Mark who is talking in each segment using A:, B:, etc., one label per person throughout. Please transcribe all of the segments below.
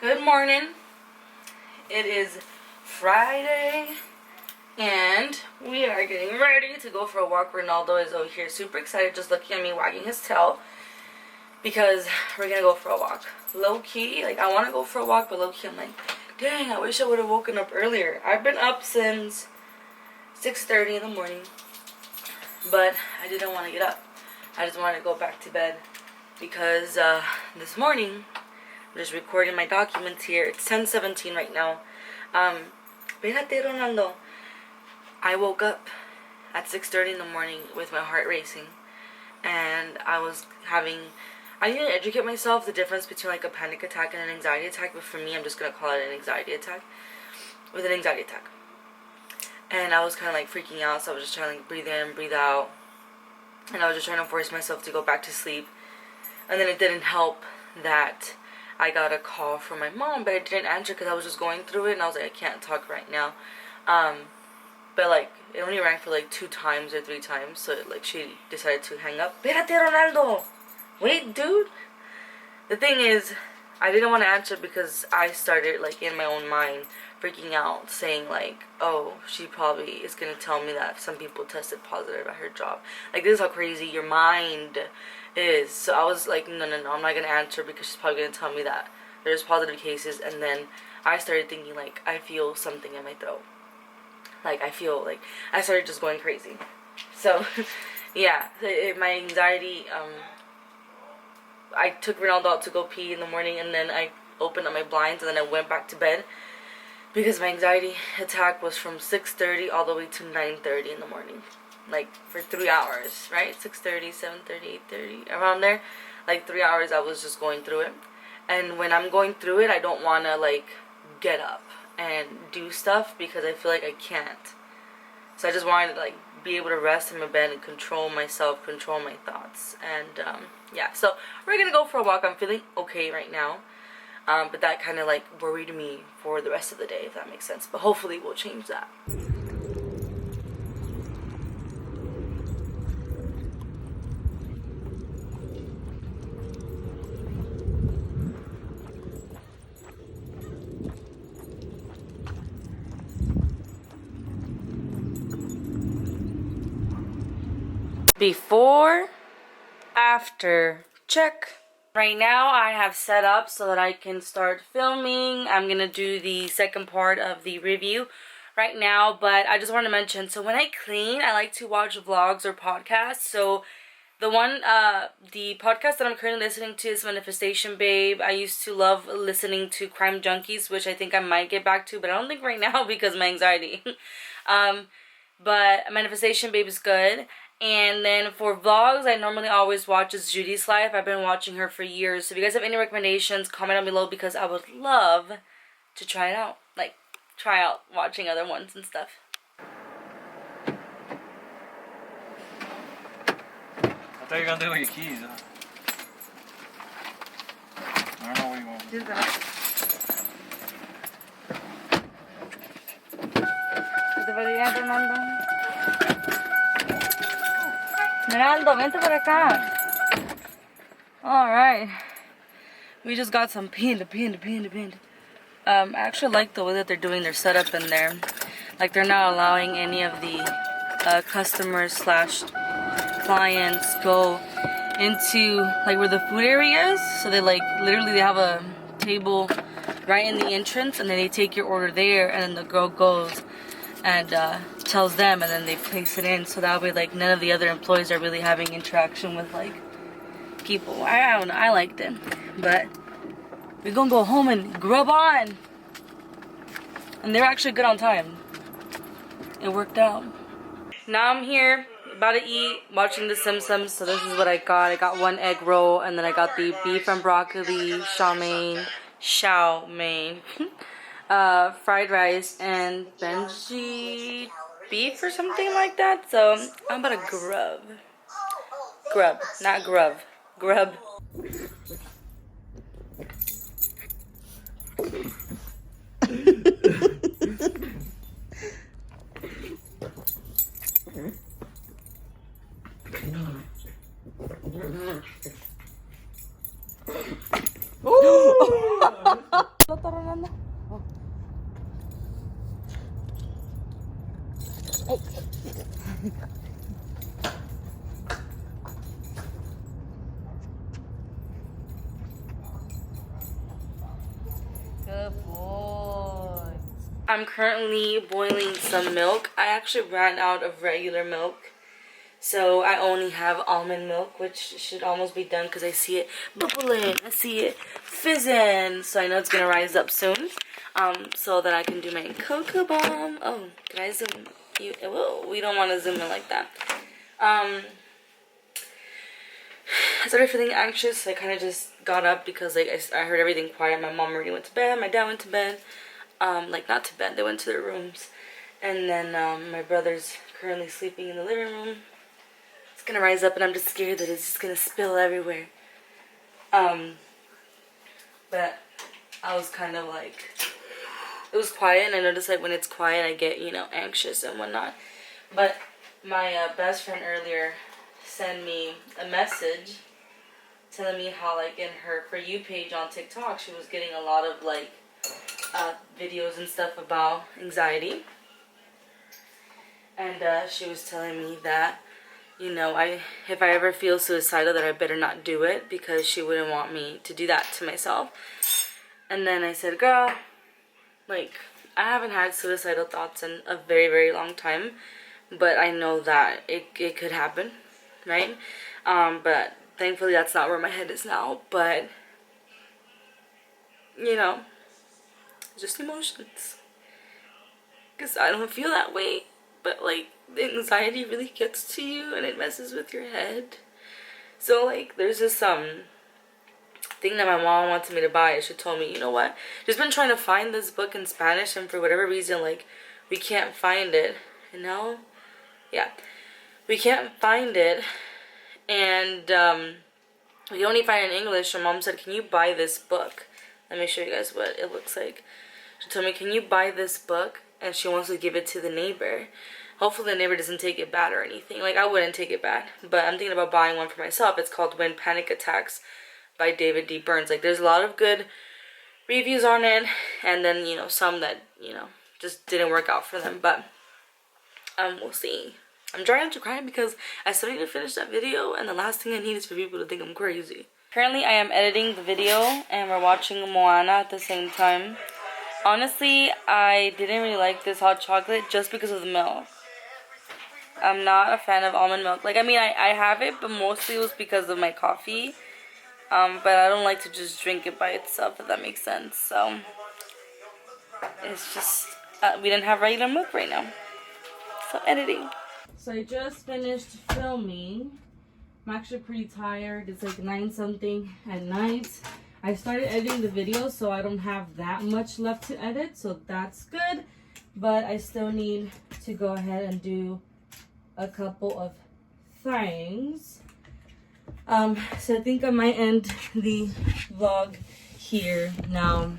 A: Good morning. It is Friday and we are getting ready to go for a walk. Ronaldo is over here super excited, just looking at me wagging his tail because we're gonna go for a walk. Low key, like I want to go for a walk, but low key I'm like, dang, I wish I would have woken up earlier. I've been up since 6:30 in the morning, but I didn't want to get up. I just wanted to go back to bed because this morning I'm just recording my documents here. It's 10:17 right now. Fíjate, Ronaldo. I woke up at 6:30 in the morning with my heart racing, and I need to educate myself the difference between like a panic attack and an anxiety attack, but for me, I'm just gonna call it an anxiety attack. With an anxiety attack, and I was kind of like freaking out, so I was just trying to like breathe in, breathe out, and I was just trying to force myself to go back to sleep. And then it didn't help that I got a call from my mom, but I didn't answer because I was just going through it, and I was like, I can't talk right now. But like it only rang for like 2 times or 3 times, so like she decided to hang up. Espérate, Ronaldo. Wait, dude. The thing is, I didn't want to answer because I started like in my own mind freaking out, saying like, oh, she probably is gonna tell me that some people tested positive at her job. Like, this is how crazy your mind is. So I was like, no, I'm not gonna answer because she's probably gonna tell me that there's positive cases. And then I started thinking like, I feel something in my throat. Like I started just going crazy. So yeah, my anxiety, I took Ronaldo out to go pee in the morning, and then I opened up my blinds, and then I went back to bed because my anxiety attack was from 6:30 all the way to 9:30 in the morning. Like for 3 hours, right? 6:30, 7:30, 8:30, around there. Like 3 hours I was just going through it. And when I'm going through it, I don't want to like get up and do stuff because I feel like I can't. So I just wanted to like be able to rest in my bed and control myself, control my thoughts. And yeah, so we're gonna go for a walk. I'm feeling okay right now, but that kind of like worried me for the rest of the day, if that makes sense. But hopefully we'll change that. Before, after, check. Right now I have set up so that I can start filming. I'm gonna do the second part of the review right now, but I just want to mention, so when I clean, I like to watch vlogs or podcasts. So the podcast that I'm currently listening to is Manifestation Babe. I used to love listening to Crime Junkies, which I think I might get back to, but I don't think right now because of my anxiety. But Manifestation Babe is good. And then for vlogs, I normally always watch is Judy's Life. I've been watching her for years. So if you guys have any recommendations, comment down below because I would love to try it out. Like, try out watching other ones and stuff.
B: I thought you were gonna do it with your keys, huh? I don't know what you want.
A: Do that. Ronaldo, vente por acá. Alright. We just got some Panda. I actually like the way that they're doing their setup in there. Like, they're not allowing any of the customers / clients go into like where the food area is. So they like literally they have a table right in the entrance, and then they take your order there, and then the girl goes and tells them, and then they place it in, so that way like none of the other employees are really having interaction with like people. I don't know, I liked it, but we're gonna go home and grub on. And they're actually good on time. It worked out. Now I'm here about to eat, watching The Simpsons. So this is what I got. I got 1 egg roll, and then I got the beef and broccoli chow mein, fried rice, and Benji beef or something like that. So I'm about to grub, not grub. I'm currently boiling some milk. I actually ran out of regular milk, so I only have almond milk, which should almost be done because I see it bubbling. I see it fizzing, so I know it's gonna rise up soon. So that I can do my cocoa bomb. Oh, did I zoom? Whoa, we don't want to zoom in like that. I started feeling anxious. I kind of just got up because like I heard everything quiet. My mom already went to bed. My dad went to bed. Like not to bed. They went to their rooms. And then my brother's currently sleeping in the living room. It's gonna rise up, and I'm just scared that it's just gonna spill everywhere. But I was kind of like, it was quiet, and I noticed like when it's quiet, I get, you know, anxious and whatnot. But my best friend earlier sent me a message telling me how like in her For You page on TikTok, she was getting a lot of like videos and stuff about anxiety. And she was telling me that, you know, if I ever feel suicidal, that I better not do it, because she wouldn't want me to do that to myself. And then I said, girl, like, I haven't had suicidal thoughts in a very, very long time, but I know that it could happen, right? But thankfully that's not where my head is now. But, you know, just emotions. Because I don't feel that way, but like the anxiety really gets to you and it messes with your head. So like there's this thing that my mom wanted me to buy. She told me, you know what, just been trying to find this book in Spanish, and for whatever reason, like, we can't find it, you know? Yeah, we can't find it, and we can only find it in English. So mom said, can you buy this book? Let me show you guys what it looks like. She told me, can you buy this book? And she wants to give it to the neighbor. Hopefully the neighbor doesn't take it bad or anything. Like, I wouldn't take it bad, but I'm thinking about buying one for myself. It's called When Panic Attacks by David D. Burns. Like, there's a lot of good reviews on it, and then, you know, some that, you know, just didn't work out for them. But we'll see. I'm trying not to cry because I still need to finish that video, and the last thing I need is for people to think I'm crazy. Currently I am editing the video and we're watching Moana at the same time. Honestly, I didn't really like this hot chocolate just because of the milk. I'm not a fan of almond milk. Like, I mean, I have it, but mostly it was because of my coffee. But I don't like to just drink it by itself, if that makes sense. So, it's just, we didn't have regular milk right now. So, editing. So, I just finished filming. I'm actually pretty tired. It's like 9-something at night. I started editing the video, so I don't have that much left to edit. So, that's good. But I still need to go ahead and do a couple of things. So I think I might end the vlog here now.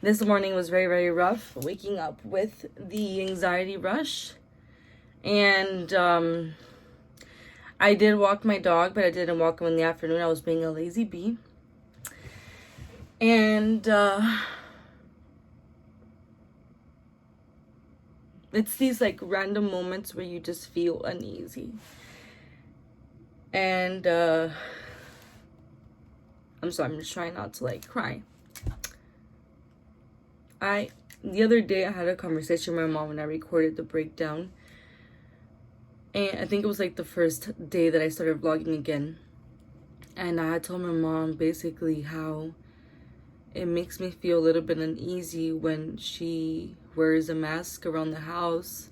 A: This morning was very, very rough, waking up with the anxiety rush. And I did walk my dog, but I didn't walk him in the afternoon. I was being a lazy bee. And it's these like random moments where you just feel uneasy. And I'm sorry, I'm just trying not to like cry. The other day I had a conversation with my mom and I recorded the breakdown. And I think it was like the first day that I started vlogging again. And I had told my mom basically how it makes me feel a little bit uneasy when she wears a mask around the house.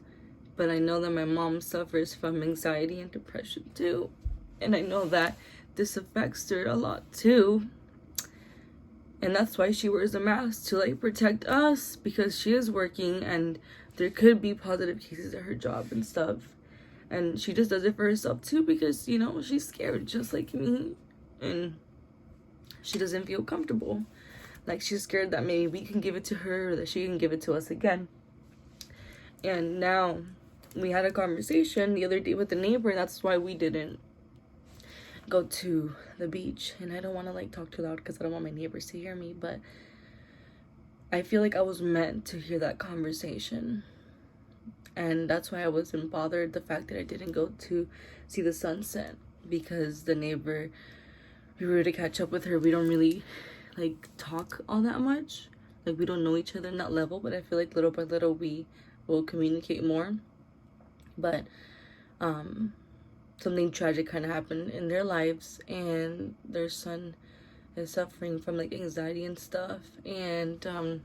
A: But I know that my mom suffers from anxiety and depression too. And I know that this affects her a lot too. And that's why she wears a mask, to like protect us, because she is working and there could be positive cases at her job and stuff. And she just does it for herself too, because, you know, she's scared just like me. And she doesn't feel comfortable. Like, she's scared that maybe we can give it to her or that she can give it to us again. And now we had a conversation the other day with the neighbor, and that's why we didn't go to the beach. And I don't want to like talk too loud because I don't want my neighbors to hear me, but I feel like I was meant to hear that conversation. And that's why I wasn't bothered the fact that I didn't go to see the sunset, because the neighbor, we were to catch up with her. We don't really like talk all that much. Like we don't know each other in that level, but I feel like little by little we will communicate more. But something tragic kind of happened in their lives, and their son is suffering from like anxiety and stuff. And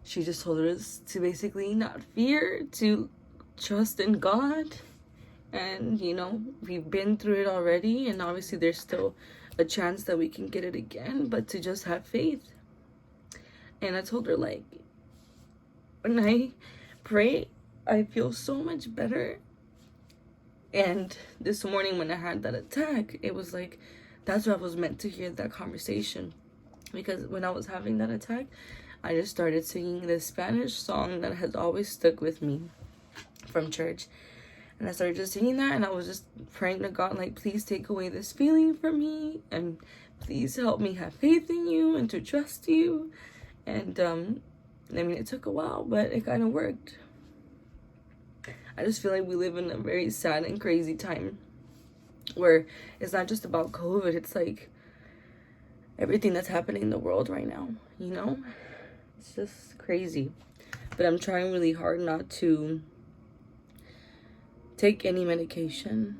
A: she just told us to basically not fear, to trust in God. And you know, we've been through it already, and obviously there's still a chance that we can get it again, but to just have faith. And I told her, like, when I pray, I feel so much better. And this morning when I had that attack, it was like, that's what I was meant to hear, that conversation. Because when I was having that attack, I just started singing this Spanish song that has always stuck with me from church. And I started just singing that, and I was just praying to God, like, please take away this feeling from me, and please help me have faith in you and to trust you. And I mean, it took a while, but it kind of worked. I just feel like we live in a very sad and crazy time where it's not just about COVID, it's like everything that's happening in the world right now, you know? It's just crazy. But I'm trying really hard not to take any medication.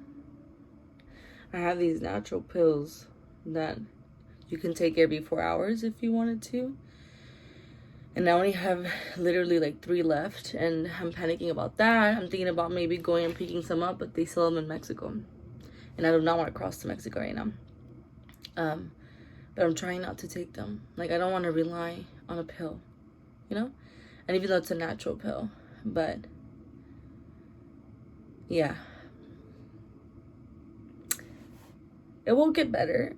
A: I have these natural pills that you can take every 4 hours if you wanted to. And I only have literally like 3 left, and I'm panicking about that. I'm thinking about maybe going and picking some up, but they sell them in Mexico. And I do not want to cross to Mexico right now. But I'm trying not to take them. Like, I don't want to rely on a pill, you know? And even though it's a natural pill, but yeah. It will get better.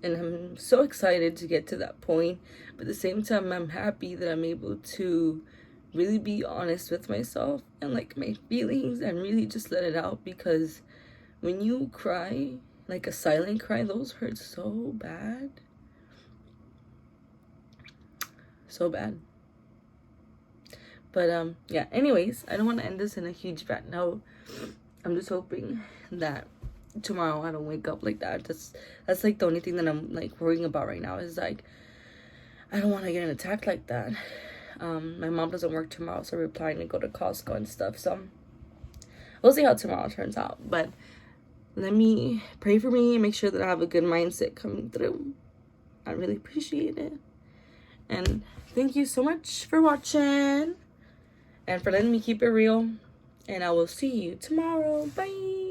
A: And I'm so excited to get to that point. But at the same time, I'm happy that I'm able to really be honest with myself and like my feelings and really just let it out. Because when you cry, like a silent cry, those hurt so bad. So bad. But yeah, anyways, I don't want to end this in a huge bad note. I'm just hoping that tomorrow I don't wake up like that. That's like the only thing that I'm like worrying about right now, is like I don't want to get an attack like that. My mom doesn't work tomorrow, so we're planning to go to Costco and stuff, so we'll see how tomorrow turns out. But let me pray for me and make sure that I have a good mindset coming through. I really appreciate it. And thank you so much for watching and for letting me keep it real. And I will see you tomorrow. Bye.